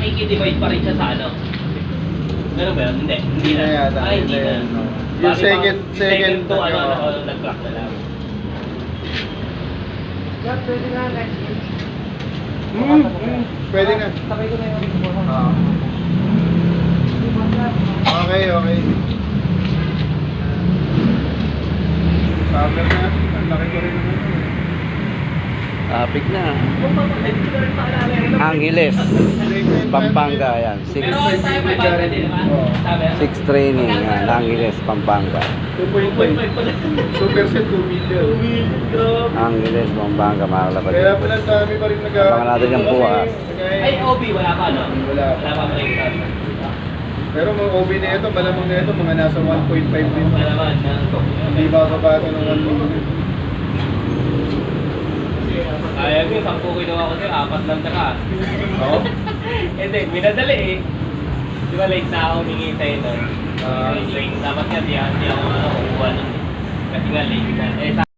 nakikidivide pa rin siya sa ano. Ganun ba yun? Hindi. Hindi na. yata, Ay, hindi na. no. Bali, Yung second to ano, ano, nag-crack na lang. Pwede na next week. Pwede na. Sabay ko na yung Okay, okay. Summer na. Ang laki ko rin naman. Traffic na. Angeles, Pampanga, yan. Pero all time may banda din, diba? Sabi, 6 training, yan. Angeles, Pampanga. 2.5. Super set 2 million. Angeles, Pampanga, makalapad. Kaya pa lang dami pa rin Abangan natin yung bukas. Ay, OB, wala pa, no? Wala pa. Wala pa breakdown. Pero mga OB na ito, malamang na ito, mga nasa 1.5 din. Wala naman, Hindi ba kabato ng 1 million? Kaya ko, 10 kilo ako sir, 4 lang takas. Oo? Hindi, minadali eh. Di ba late na ako humingi sa'yo nun? Dapat nga, di ako kukuha nun. Kasi nga late na. Eh,